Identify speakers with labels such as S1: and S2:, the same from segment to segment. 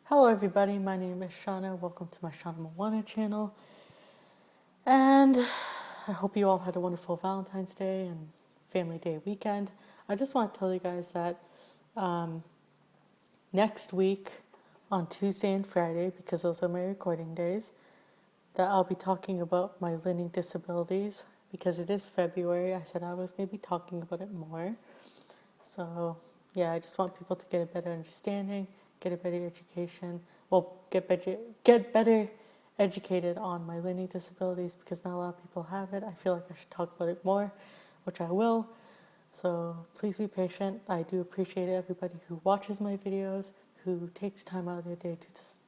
S1: Hello everybody, my name is Shauna. Welcome to my Shauna Moana channel. And I hope you all had a wonderful Valentine's Day and Family Day weekend. I just want to tell you guys that next week on Tuesday and Friday, because those are my recording days, that I'll be talking about my learning disabilities. Because it is February, I said I was going to be talking about it more. So yeah, I just want people to get a better understanding, get a better education. Well, get better educated on my learning disabilities because not a lot of people have it. I feel like I should talk about it more, which I will. So please be patient. I do appreciate everybody who watches my videos, who takes time out of their day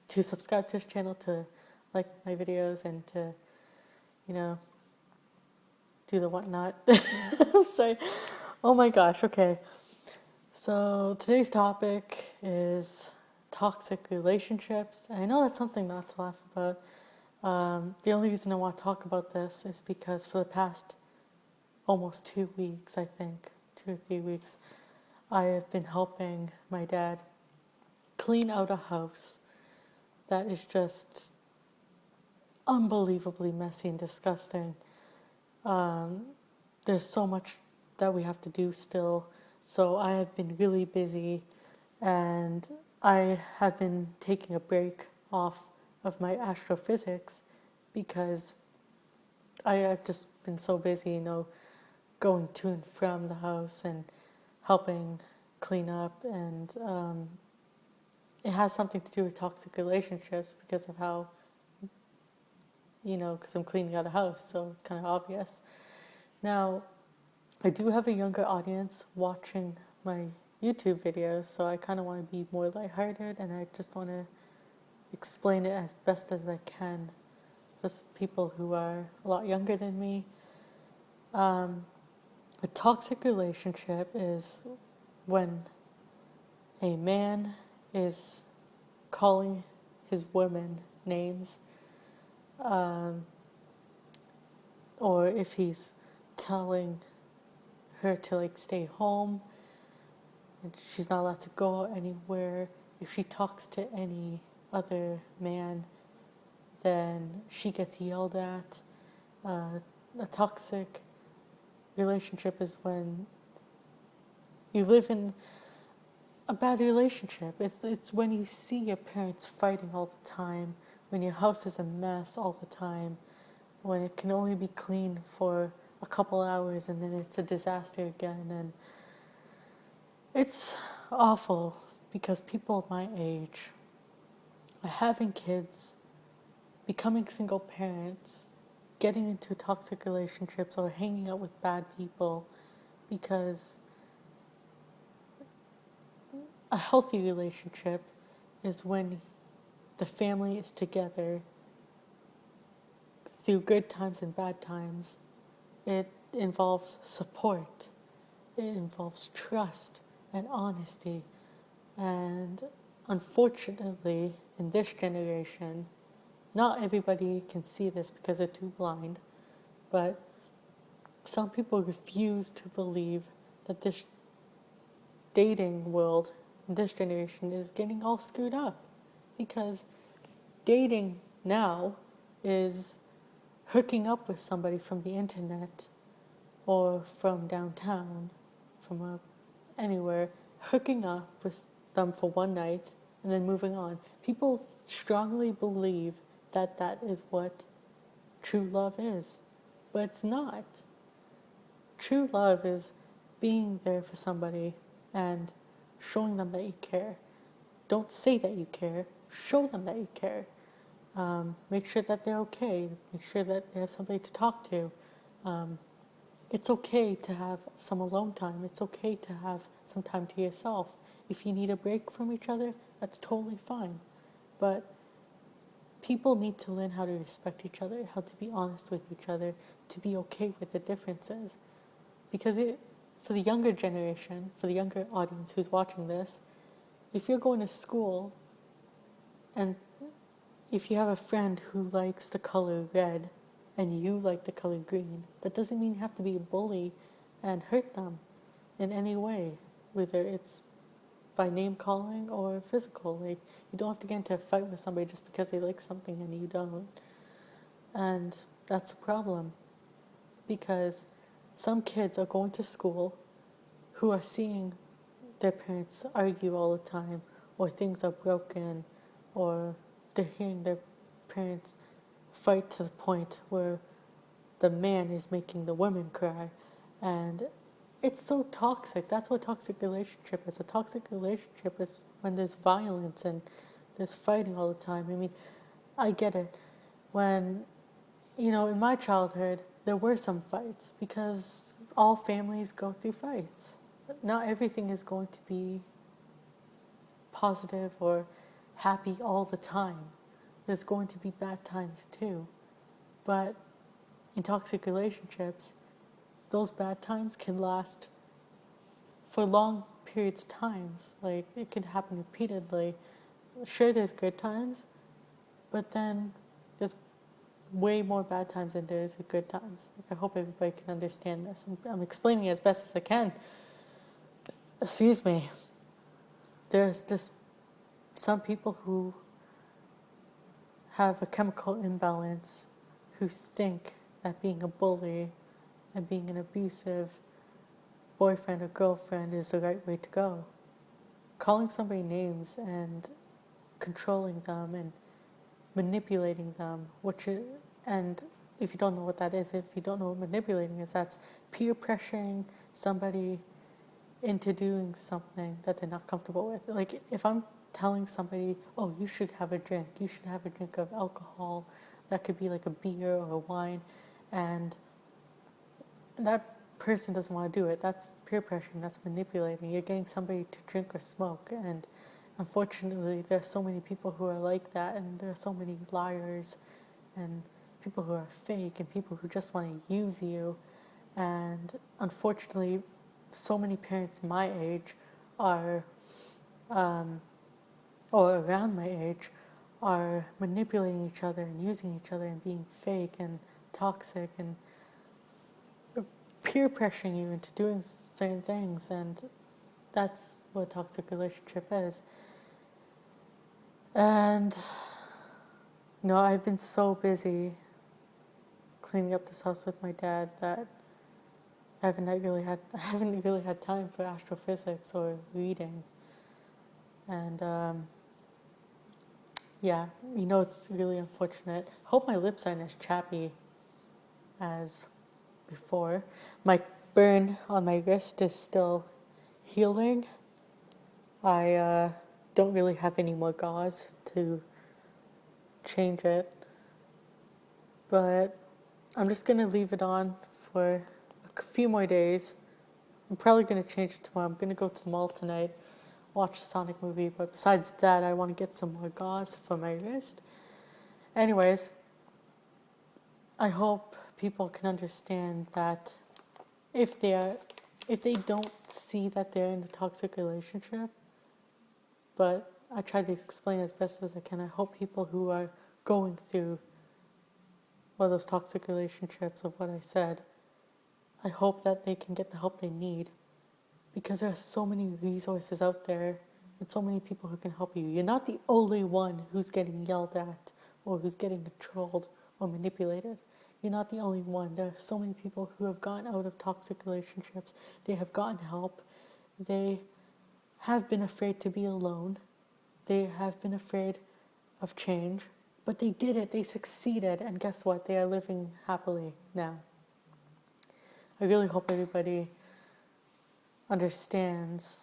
S1: to subscribe to this channel, to like my videos, and to, you know, do the whatnot. Say, oh my gosh, okay. So today's topic is toxic relationships. And I know that's something not to laugh about. The only reason I want to talk about this is because for the past almost 2 weeks, I think, 2 or 3 weeks, I have been helping my dad clean out a house that is just unbelievably messy and disgusting. There's so much that we have to do still. So I have been really busy and I have been taking a break off of my astrophysics because I've just been so busy, going to and from the house and helping clean up. And it has something to do with toxic relationships because of how, because I'm cleaning out a house, so it's kind of obvious. Now, I do have a younger audience watching my YouTube videos, so I kind of want to be more lighthearted and I just want to explain it as best as I can. Just people who are a lot younger than me. A toxic relationship is when a man is calling his woman names, or if he's telling her to stay home and she's not allowed to go anywhere. If she talks to any other man, then she gets yelled at. A toxic relationship is when you live in a bad relationship. It's when you see your parents fighting all the time, when your house is a mess all the time, when it can only be cleaned for a couple hours and then it's a disaster again. And it's awful because people my age are having kids, becoming single parents, getting into toxic relationships or hanging out with bad people because a healthy relationship is when the family is together through good times and bad times. It involves support, it involves trust and honesty. And unfortunately, in this generation, not everybody can see this because they're too blind, but some people refuse to believe that this dating world, this generation, is getting all screwed up. Because dating now is hooking up with somebody from the internet or from downtown, anywhere, hooking up with them for one night and then moving on. People strongly believe that that is what true love is, but it's not. True love is being there for somebody and showing them that you care. Don't say that you care, show them that you care. Make sure that they're okay, make sure that they have somebody to talk to. It's okay to have some alone time. It's okay to have some time to yourself. If you need a break from each other, that's totally fine. But people need to learn how to respect each other, how to be honest with each other, to be okay with the differences. Because for the younger generation, for the younger audience who's watching this, if you're going to school and if you have a friend who likes the color red and you like the color green, that doesn't mean you have to be a bully and hurt them in any way, whether it's by name calling or physical. Like, you don't have to get into a fight with somebody just because they like something and you don't. And that's a problem, because some kids are going to school who are seeing their parents argue all the time, or things are broken, or they're hearing their parents fight to the point where the man is making the woman cry. And it's so toxic. That's what toxic relationship is. A toxic relationship is when there's violence and there's fighting all the time. I mean, I get it. When, in my childhood, there were some fights because all families go through fights. Not everything is going to be positive or happy all the time. There's going to be bad times too. But in toxic relationships, those bad times can last for long periods of times. Like, it can happen repeatedly. Sure, there's good times, but then there's way more bad times than there is good times. Like, I hope everybody can understand this. I'm explaining it as best as I can. Excuse me. There's just some people who have a chemical imbalance, who think that being a bully and being an abusive boyfriend or girlfriend is the right way to go. Calling somebody names and controlling them and manipulating them, and if you don't know what that is, if you don't know what manipulating is, that's peer pressuring somebody into doing something that they're not comfortable with. Like, if I'm telling somebody, oh, you should have a drink of alcohol, that could be like a beer or a wine, and that person doesn't want to do it, that's peer pressuring, that's manipulating. You're getting somebody to drink or smoke, and unfortunately there are so many people who are like that, and there are so many liars and people who are fake and people who just want to use you. And unfortunately, so many parents my age are, or around my age, are manipulating each other and using each other and being fake and toxic and peer pressuring you into doing certain things. And that's what a toxic relationship is. And I've been so busy cleaning up this house with my dad that I haven't really had time for astrophysics or reading. And it's really unfortunate. Hope my lips aren't as chappy as before. My burn on my wrist is still healing. I don't really have any more gauze to change it, but I'm just gonna leave it on for a few more days. I'm probably gonna change it tomorrow. I'm gonna go to the mall tonight, watch a Sonic movie, but besides that, I want to get some more gauze for my wrist. Anyways, I hope people can understand that if they don't see that they're in a toxic relationship, but I try to explain as best as I can. I hope people who are going through one of those toxic relationships of what I said, I hope that they can get the help they need, because there are so many resources out there and so many people who can help you. You're not the only one who's getting yelled at or who's getting trolled or manipulated. You're not the only one. There are so many people who have gotten out of toxic relationships. They have gotten help. They have been afraid to be alone. They have been afraid of change. But they did it. They succeeded. And guess what? They are living happily now. I really hope everybody understands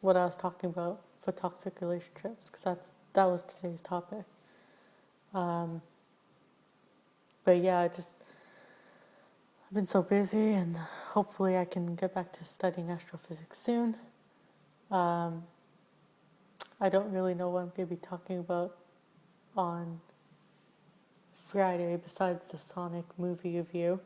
S1: what I was talking about for toxic relationships, because that was today's topic. But yeah, I've been so busy, and hopefully I can get back to studying astrophysics soon. I don't really know what I'm going to be talking about on Friday besides the Sonic movie review.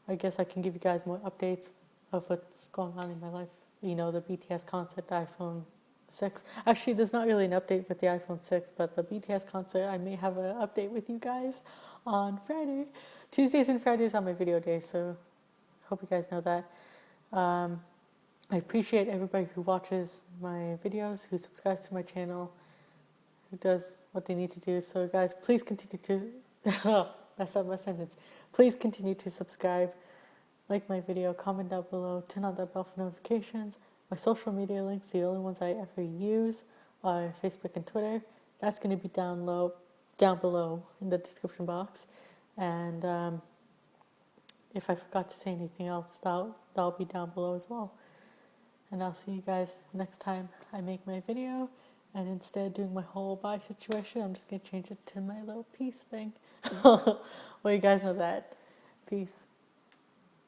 S1: I guess I can give you guys more updates of what's going on in my life. The BTS concert, the iPhone 6. Actually, there's not really an update with the iPhone 6, but the BTS concert, I may have an update with you guys on Friday. Tuesdays and Fridays are my video days, so I hope you guys know that. I appreciate everybody who watches my videos, who subscribes to my channel, who does what they need to do. So guys, please continue to mess up my sentence. Please continue to subscribe, like my video, comment down below, turn on that bell for notifications. My social media links, the only ones I ever use, are Facebook and Twitter. That's going to be down below in the description box. And if I forgot to say anything else, that'll be down below as well. And I'll see you guys next time I make my video. And instead of doing my whole bye situation, I'm just going to change it to my little peace thing. Well, you guys know that. Peace.